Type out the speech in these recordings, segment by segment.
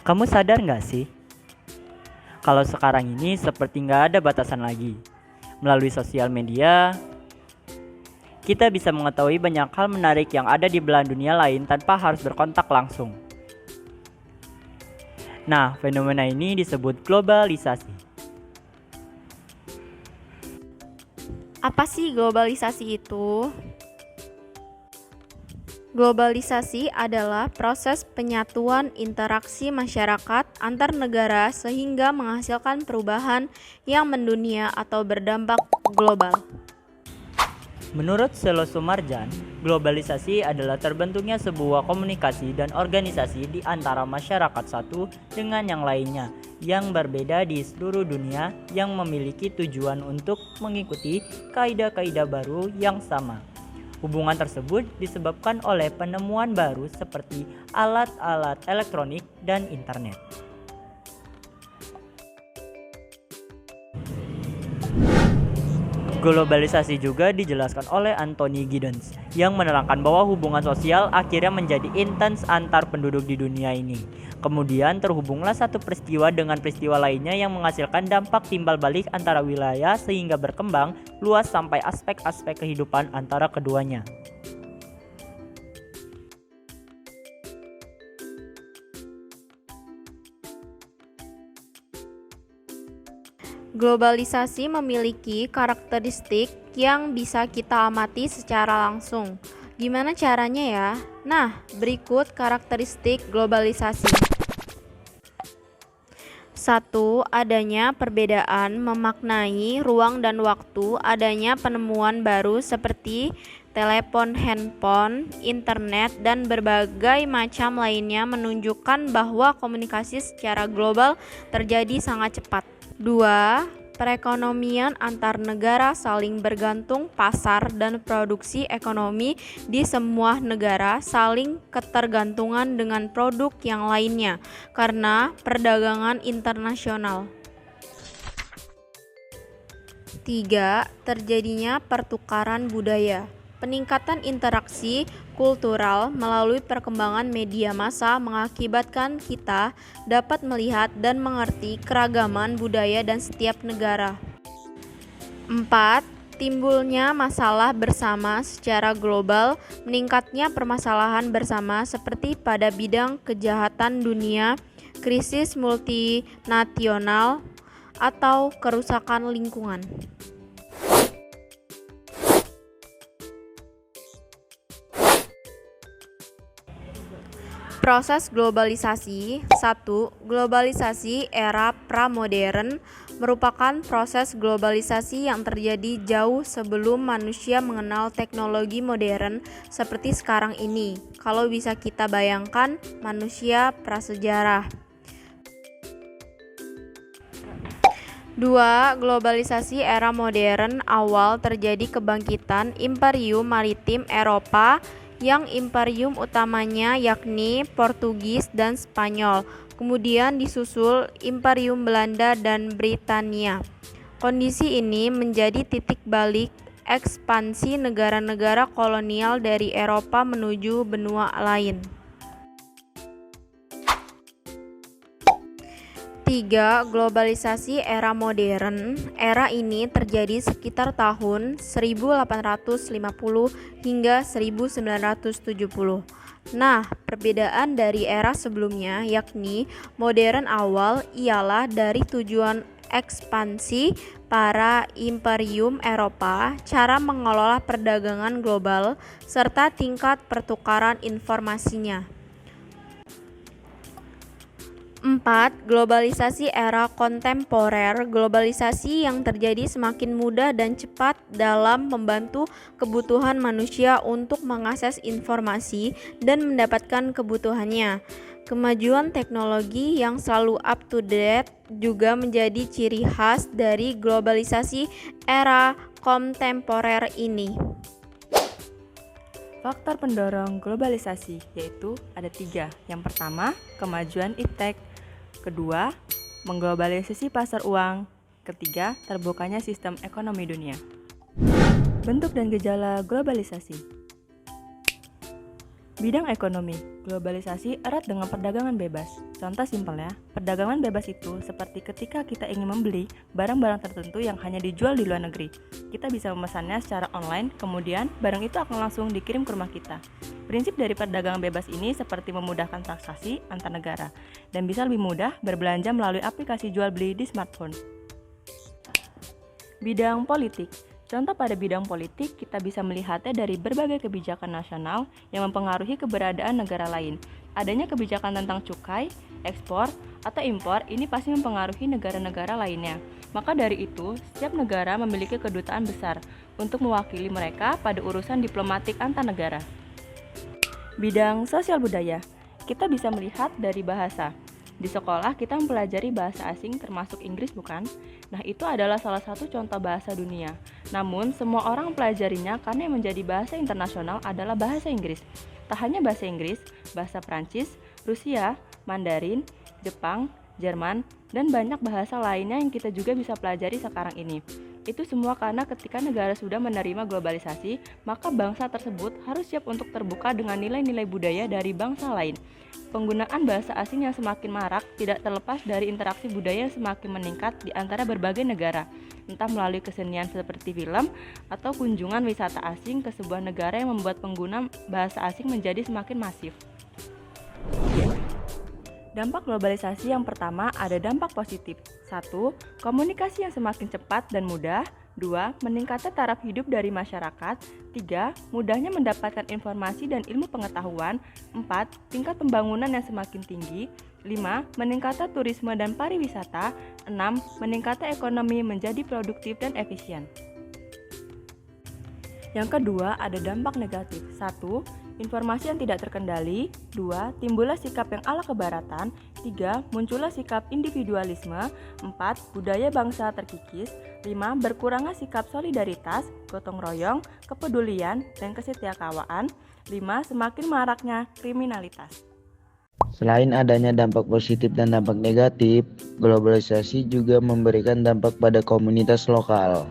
Kamu sadar nggak sih, kalau sekarang ini seperti nggak ada batasan lagi. Melalui sosial media, kita bisa mengetahui banyak hal menarik yang ada di belahan dunia lain tanpa harus berkontak langsung. Nah, fenomena ini disebut globalisasi. Apa sih globalisasi itu? Globalisasi adalah proses penyatuan interaksi masyarakat antar negara sehingga menghasilkan perubahan yang mendunia atau berdampak global. Menurut Selo Sumarjan, globalisasi adalah terbentuknya sebuah komunikasi dan organisasi di antara masyarakat satu dengan yang lainnya yang berbeda di seluruh dunia yang memiliki tujuan untuk mengikuti kaidah-kaidah baru yang sama. Hubungan tersebut disebabkan oleh penemuan baru seperti alat-alat elektronik dan internet. Globalisasi juga dijelaskan oleh Anthony Giddens yang menerangkan bahwa hubungan sosial akhirnya menjadi intens antar penduduk di dunia ini. Kemudian terhubunglah satu peristiwa dengan peristiwa lainnya yang menghasilkan dampak timbal balik antara wilayah sehingga berkembang luas sampai aspek-aspek kehidupan antara keduanya. Globalisasi memiliki karakteristik yang bisa kita amati secara langsung. Gimana caranya ya? Nah, berikut karakteristik globalisasi. 1. Adanya perbedaan memaknai ruang dan waktu. Adanya penemuan baru seperti telepon handphone, internet, dan berbagai macam lainnya menunjukkan bahwa komunikasi secara global terjadi sangat cepat. 2. Perekonomian antar negara saling bergantung, pasar dan produksi ekonomi di semua negara saling ketergantungan dengan produk yang lainnya karena perdagangan internasional. 3. Terjadinya pertukaran budaya. Peningkatan interaksi kultural melalui perkembangan media massa mengakibatkan kita dapat melihat dan mengerti keragaman budaya dan setiap negara. 4. Timbulnya masalah bersama secara global, meningkatnya permasalahan bersama seperti pada bidang kejahatan dunia, krisis multinasional, atau kerusakan lingkungan. Proses globalisasi. 1. Globalisasi era pramodern merupakan proses globalisasi yang terjadi jauh sebelum manusia mengenal teknologi modern seperti sekarang ini. Kalau bisa kita bayangkan manusia prasejarah. 2. Globalisasi era modern awal terjadi kebangkitan Imperium Maritim Eropa yang imperium utamanya yakni Portugis dan Spanyol, kemudian disusul Imperium Belanda dan Britania. Kondisi ini menjadi titik balik ekspansi negara-negara kolonial dari Eropa menuju benua lain. 3. Globalisasi era modern. Era ini terjadi sekitar tahun 1850 hingga 1970. Nah, perbedaan dari era sebelumnya yakni modern awal ialah dari tujuan ekspansi para imperium Eropa, cara mengelola perdagangan global, serta tingkat pertukaran informasinya. 4. Globalisasi era kontemporer. Globalisasi yang terjadi semakin mudah dan cepat dalam membantu kebutuhan manusia untuk mengakses informasi dan mendapatkan kebutuhannya. Kemajuan teknologi yang selalu up to date juga menjadi ciri khas dari globalisasi era kontemporer ini. Faktor pendorong globalisasi yaitu ada 3. Yang pertama, kemajuan iptek. Kedua, mengglobalisasi pasar uang. Ketiga, terbukanya sistem ekonomi dunia. Bentuk dan gejala globalisasi. Bidang ekonomi, globalisasi erat dengan perdagangan bebas. Contoh simpelnya, perdagangan bebas itu seperti ketika kita ingin membeli barang-barang tertentu yang hanya dijual di luar negeri. Kita bisa memesannya secara online, kemudian barang itu akan langsung dikirim ke rumah kita. Prinsip dari perdagangan bebas ini seperti memudahkan transaksi antar negara dan bisa lebih mudah berbelanja melalui aplikasi jual beli di smartphone. Bidang politik. Contoh pada bidang politik, kita bisa melihatnya dari berbagai kebijakan nasional yang mempengaruhi keberadaan negara lain. Adanya kebijakan tentang cukai, ekspor, atau impor ini pasti mempengaruhi negara-negara lainnya. Maka dari itu, setiap negara memiliki kedutaan besar untuk mewakili mereka pada urusan diplomatik antar negara. Bidang sosial budaya, kita bisa melihat dari bahasa. Di sekolah kita mempelajari bahasa asing termasuk Inggris bukan? Nah itu adalah salah satu contoh bahasa dunia. Namun semua orang mempelajarinya karena yang menjadi bahasa internasional adalah bahasa Inggris. Tak hanya bahasa Inggris, bahasa Prancis, Rusia, Mandarin, Jepang, Jerman, dan banyak bahasa lainnya yang kita juga bisa pelajari sekarang ini. Itu semua karena ketika negara sudah menerima globalisasi, maka bangsa tersebut harus siap untuk terbuka dengan nilai-nilai budaya dari bangsa lain. Penggunaan bahasa asing yang semakin marak tidak terlepas dari interaksi budaya yang semakin meningkat di antara berbagai negara, entah melalui kesenian seperti film atau kunjungan wisata asing ke sebuah negara yang membuat pengguna bahasa asing menjadi semakin masif. Dampak globalisasi yang pertama ada dampak positif. 1. Komunikasi yang semakin cepat dan mudah. 2. Meningkatnya taraf hidup dari masyarakat. 3. Mudahnya mendapatkan informasi dan ilmu pengetahuan. 4. Tingkat pembangunan yang semakin tinggi. 5. Meningkatnya turisme dan pariwisata. 6. Meningkatnya ekonomi menjadi produktif dan efisien. Yang kedua ada dampak negatif. 1. Informasi yang tidak terkendali. 2. Timbullah sikap yang ala kebaratan. 3. Muncullah sikap individualisme. 4. Budaya bangsa terkikis. 5. Berkurangnya sikap solidaritas, gotong royong, kepedulian, dan kesetiakawanan. 5. Semakin maraknya kriminalitas. Selain adanya dampak positif dan dampak negatif, globalisasi juga memberikan dampak pada komunitas lokal.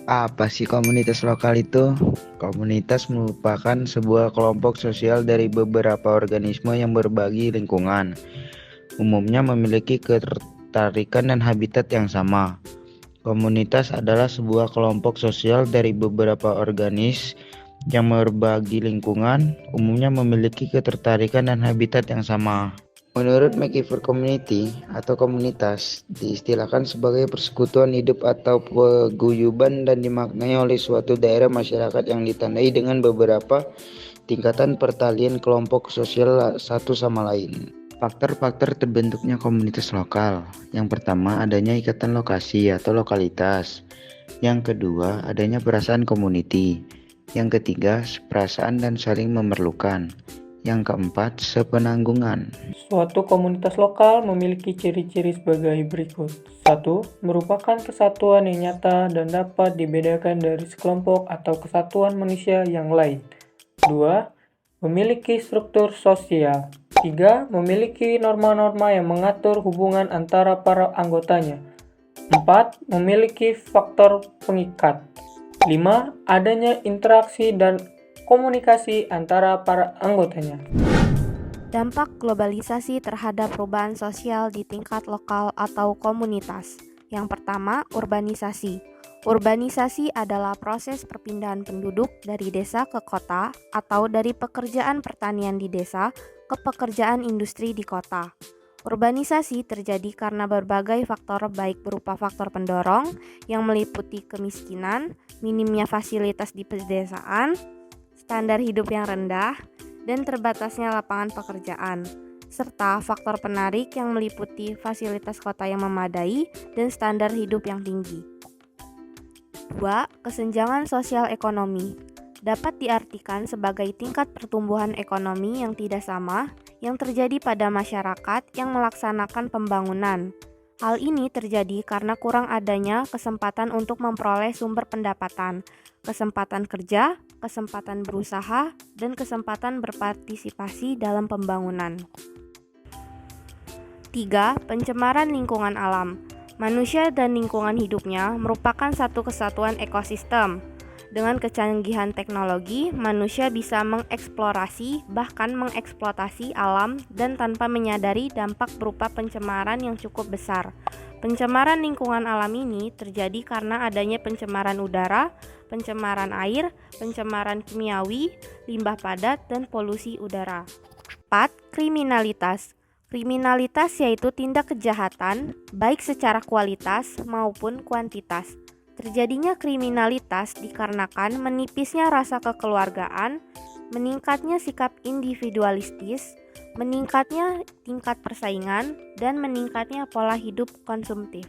Apa sih komunitas lokal itu? Komunitas merupakan sebuah kelompok sosial dari beberapa organisme yang berbagi lingkungan. Umumnya memiliki ketertarikan dan habitat yang sama. Komunitas adalah sebuah kelompok sosial dari beberapa organisme yang berbagi lingkungan, umumnya memiliki ketertarikan dan habitat yang sama. Menurut McKeever Community atau komunitas diistilahkan sebagai persekutuan hidup atau paguyuban dan dimaknai oleh suatu daerah masyarakat yang ditandai dengan beberapa tingkatan pertalian kelompok sosial satu sama lain. Faktor-faktor terbentuknya komunitas lokal. Yang pertama, adanya ikatan lokasi atau lokalitas. Yang kedua, adanya perasaan community. Yang ketiga, perasaan dan saling memerlukan. Yang keempat, sepenanggungan. Suatu komunitas lokal memiliki ciri-ciri sebagai berikut. 1. Merupakan kesatuan yang nyata dan dapat dibedakan dari sekelompok atau kesatuan manusia yang lain. 2. Memiliki struktur sosial. 3. Memiliki norma-norma yang mengatur hubungan antara para anggotanya. 4. Memiliki faktor pengikat. 5. Adanya interaksi dan komunikasi antara para anggotanya. Dampak globalisasi terhadap perubahan sosial di tingkat lokal atau komunitas. Yang pertama, urbanisasi. Urbanisasi adalah proses perpindahan penduduk dari desa ke kota atau dari pekerjaan pertanian di desa ke pekerjaan industri di kota. Urbanisasi terjadi karena berbagai faktor baik berupa faktor pendorong yang meliputi kemiskinan, minimnya fasilitas di pedesaan, standar hidup yang rendah, dan terbatasnya lapangan pekerjaan, serta faktor penarik yang meliputi fasilitas kota yang memadai dan standar hidup yang tinggi. 2. Kesenjangan sosial ekonomi dapat diartikan sebagai tingkat pertumbuhan ekonomi yang tidak sama yang terjadi pada masyarakat yang melaksanakan pembangunan. Hal ini terjadi karena kurang adanya kesempatan untuk memperoleh sumber pendapatan, kesempatan kerja, kesempatan berusaha, dan kesempatan berpartisipasi dalam pembangunan. 3. Pencemaran lingkungan alam. Manusia dan lingkungan hidupnya merupakan satu kesatuan ekosistem. Dengan kecanggihan teknologi, manusia bisa mengeksplorasi bahkan mengeksploitasi alam dan tanpa menyadari dampak berupa pencemaran yang cukup besar. Pencemaran lingkungan alam ini terjadi karena adanya pencemaran udara, pencemaran air, pencemaran kimiawi, limbah padat, dan polusi udara. 4. Kriminalitas. Kriminalitas yaitu tindak kejahatan baik secara kualitas maupun kuantitas. Terjadinya kriminalitas dikarenakan menipisnya rasa kekeluargaan, meningkatnya sikap individualistis, meningkatnya tingkat persaingan, dan meningkatnya pola hidup konsumtif.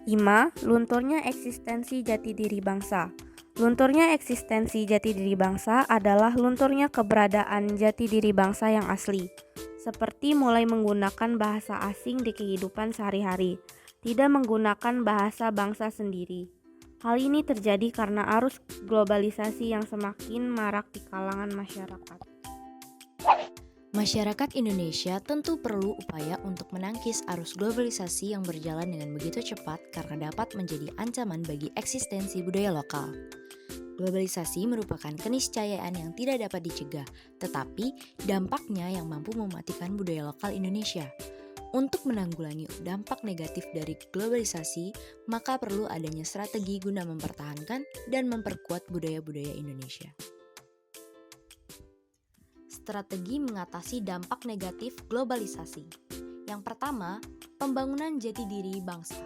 5. Lunturnya eksistensi jati diri bangsa. Lunturnya eksistensi jati diri bangsa adalah lunturnya keberadaan jati diri bangsa yang asli, seperti mulai menggunakan bahasa asing di kehidupan sehari-hari, tidak menggunakan bahasa bangsa sendiri. Hal ini terjadi karena arus globalisasi yang semakin marak di kalangan masyarakat. Masyarakat Indonesia tentu perlu upaya untuk menangkis arus globalisasi yang berjalan dengan begitu cepat karena dapat menjadi ancaman bagi eksistensi budaya lokal. Globalisasi merupakan keniscayaan yang tidak dapat dicegah, tetapi dampaknya yang mampu mematikan budaya lokal Indonesia. Untuk menanggulangi dampak negatif dari globalisasi, maka perlu adanya strategi guna mempertahankan dan memperkuat budaya-budaya Indonesia. Strategi mengatasi dampak negatif globalisasi. Yang pertama, pembangunan jati diri bangsa.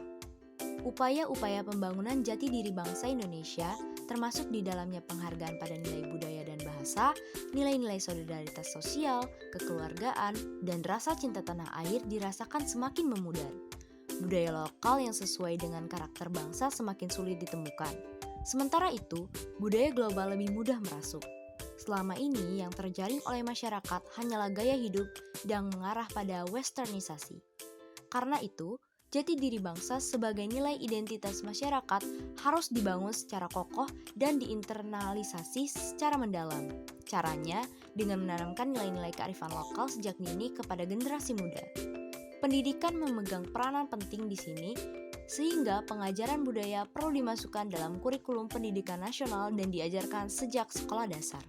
Upaya-upaya pembangunan jati diri bangsa Indonesia termasuk di dalamnya penghargaan pada nilai budaya dan bahasa, nilai-nilai solidaritas sosial, kekeluargaan, dan rasa cinta tanah air dirasakan semakin memudar. Budaya lokal yang sesuai dengan karakter bangsa semakin sulit ditemukan. Sementara itu, budaya global lebih mudah merasuk. Selama ini yang terjaring oleh masyarakat hanyalah gaya hidup yang mengarah pada westernisasi. Karena itu, jati diri bangsa sebagai nilai identitas masyarakat harus dibangun secara kokoh dan diinternalisasi secara mendalam. Caranya dengan menanamkan nilai-nilai kearifan lokal sejak dini kepada generasi muda. Pendidikan memegang peranan penting di sini, sehingga pengajaran budaya perlu dimasukkan dalam kurikulum pendidikan nasional dan diajarkan sejak sekolah dasar.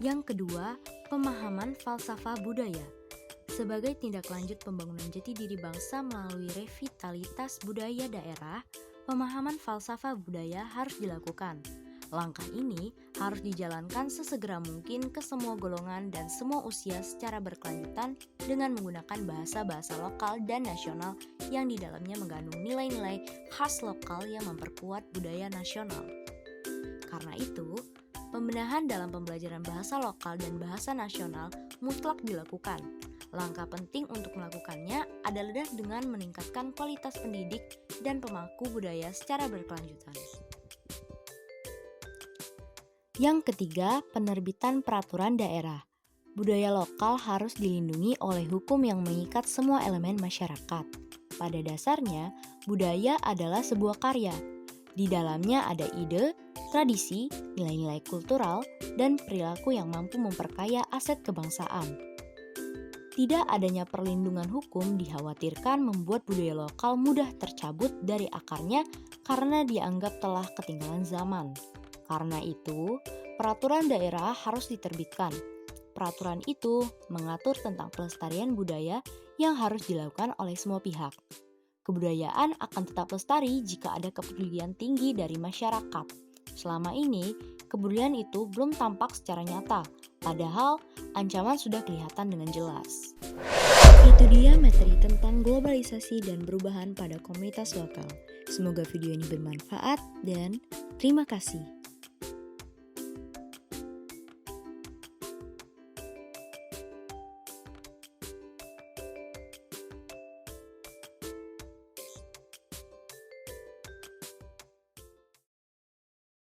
Yang kedua, pemahaman falsafah budaya. Sebagai tindak lanjut pembangunan jati diri bangsa melalui revitalitas budaya daerah, pemahaman falsafah budaya harus dilakukan. Langkah ini harus dijalankan sesegera mungkin ke semua golongan dan semua usia secara berkelanjutan dengan menggunakan bahasa-bahasa lokal dan nasional yang di dalamnya mengandung nilai-nilai khas lokal yang memperkuat budaya nasional. Karena itu, pembenahan dalam pembelajaran bahasa lokal dan bahasa nasional mutlak dilakukan. Langkah penting untuk melakukannya adalah dengan meningkatkan kualitas pendidik dan pemangku budaya secara berkelanjutan. Yang ketiga, penerbitan peraturan daerah. Budaya lokal harus dilindungi oleh hukum yang mengikat semua elemen masyarakat. Pada dasarnya, budaya adalah sebuah karya. Di dalamnya ada ide, tradisi, nilai-nilai kultural, dan perilaku yang mampu memperkaya aset kebangsaan. Tidak adanya perlindungan hukum dikhawatirkan membuat budaya lokal mudah tercabut dari akarnya karena dianggap telah ketinggalan zaman. Karena itu, peraturan daerah harus diterbitkan. Peraturan itu mengatur tentang pelestarian budaya yang harus dilakukan oleh semua pihak. Kebudayaan akan tetap lestari jika ada kepedulian tinggi dari masyarakat. Selama ini, kepedulian itu belum tampak secara nyata, padahal ancaman sudah kelihatan dengan jelas. Itu dia materi tentang globalisasi dan perubahan pada komunitas lokal. Semoga video ini bermanfaat dan terima kasih.